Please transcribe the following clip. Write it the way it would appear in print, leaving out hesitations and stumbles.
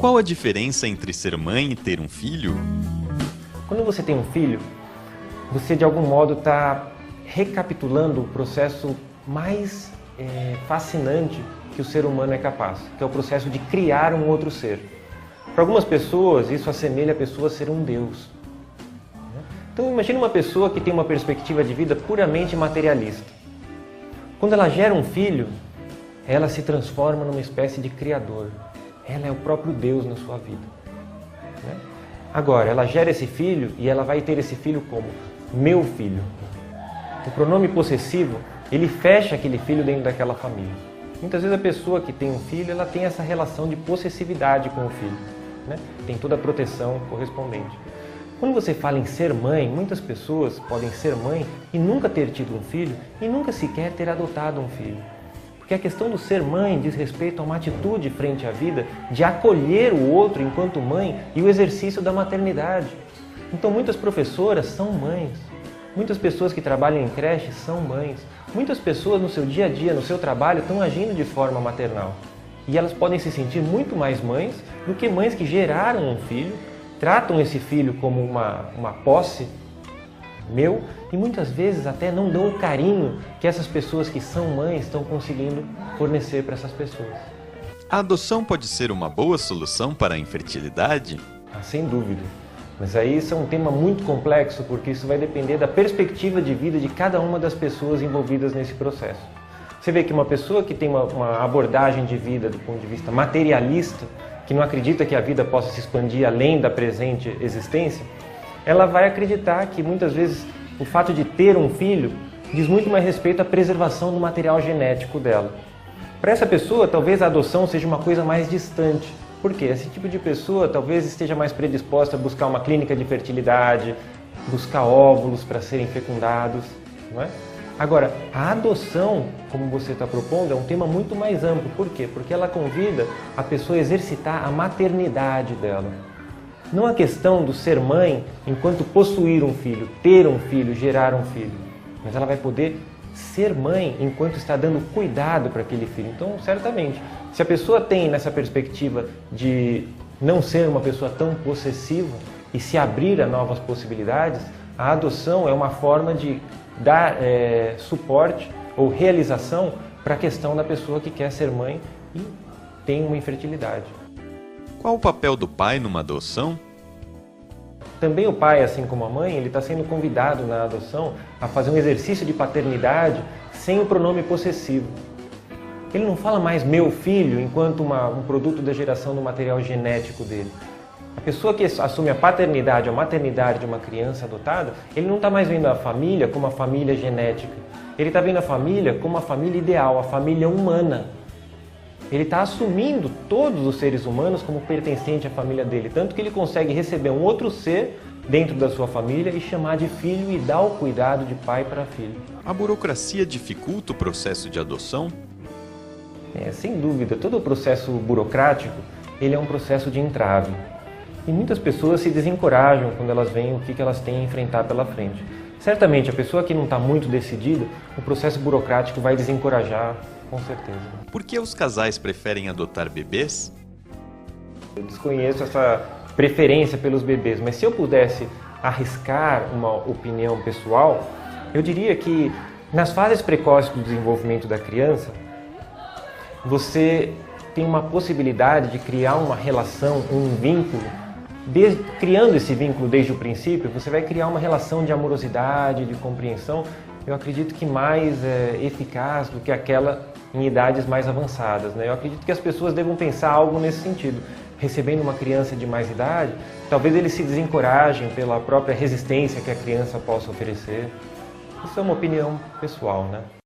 Qual a diferença entre ser mãe e ter um filho? Quando você tem um filho, você de algum modo está recapitulando o processo mais fascinante que o ser humano é capaz, que é o processo de criar um outro ser. Para algumas pessoas, isso assemelha a pessoa ser um Deus. Então imagine uma pessoa que tem uma perspectiva de vida puramente materialista. Quando ela gera um filho, ela se transforma numa espécie de criador. Ela é o próprio Deus na sua vida. Agora, ela gera esse filho e ela vai ter esse filho como meu filho. O pronome possessivo, ele fecha aquele filho dentro daquela família. Muitas vezes a pessoa que tem um filho, ela tem essa relação de possessividade com o filho. Tem toda a proteção correspondente. Quando você fala em ser mãe, muitas pessoas podem ser mãe e nunca ter tido um filho e nunca sequer ter adotado um filho. Porque a questão do ser mãe diz respeito a uma atitude frente à vida de acolher o outro enquanto mãe e o exercício da maternidade. Então muitas professoras são mães, muitas pessoas que trabalham em creche são mães, muitas pessoas no seu dia a dia, no seu trabalho, estão agindo de forma maternal. E elas podem se sentir muito mais mães do que mães que geraram um filho, tratam esse filho como uma posse meu e muitas vezes até não dão o carinho que essas pessoas que são mães estão conseguindo fornecer para essas pessoas. A adoção pode ser uma boa solução para a infertilidade? Sem dúvida. Mas aí isso é um tema muito complexo porque isso vai depender da perspectiva de vida de cada uma das pessoas envolvidas nesse processo. Você vê que uma pessoa que tem uma abordagem de vida do ponto de vista materialista, que não acredita que a vida possa se expandir além da presente existência, ela vai acreditar que muitas vezes o fato de ter um filho diz muito mais respeito à preservação do material genético dela. Para essa pessoa, talvez a adoção seja uma coisa mais distante. Por quê? Esse tipo de pessoa talvez esteja mais predisposta a buscar uma clínica de fertilidade, buscar óvulos para serem fecundados, não é? Agora, a adoção, como você está propondo, é um tema muito mais amplo. Por quê? Porque ela convida a pessoa a exercitar a maternidade dela. Não a questão do ser mãe enquanto possuir um filho, ter um filho, gerar um filho. Mas ela vai poder ser mãe enquanto está dando cuidado para aquele filho. Então, certamente, se a pessoa tem nessa perspectiva de não ser uma pessoa tão possessiva e se abrir a novas possibilidades, a adoção é uma forma de dar suporte ou realização para a questão da pessoa que quer ser mãe e tem uma infertilidade. Qual o papel do pai numa adoção? Também o pai, assim como a mãe, ele está sendo convidado na adoção a fazer um exercício de paternidade sem o pronome possessivo. Ele não fala mais meu filho enquanto um produto da geração do material genético dele. A pessoa que assume a paternidade ou a maternidade de uma criança adotada, ele não está mais vendo a família como a família genética. Ele está vendo a família como a família ideal, a família humana. Ele está assumindo todos os seres humanos como pertencente à família dele, tanto que ele consegue receber um outro ser dentro da sua família e chamar de filho e dar o cuidado de pai para filho. A burocracia dificulta o processo de adoção? Sem dúvida, todo o processo burocrático ele é um processo de entrave. E muitas pessoas se desencorajam quando elas veem o que elas têm a enfrentar pela frente. Certamente, a pessoa que não está muito decidida, o processo burocrático vai desencorajar, com certeza. Por que os casais preferem adotar bebês? Eu desconheço essa preferência pelos bebês, mas se eu pudesse arriscar uma opinião pessoal, eu diria que nas fases precoces do desenvolvimento da criança, você tem uma possibilidade de criar uma relação, um vínculo. Criando esse vínculo desde o princípio, você vai criar uma relação de amorosidade, de compreensão, eu acredito que mais eficaz do que aquela em idades mais avançadas. Eu acredito que as pessoas devam pensar algo nesse sentido. Recebendo uma criança de mais idade, talvez eles se desencorajem pela própria resistência que a criança possa oferecer. Isso é uma opinião pessoal,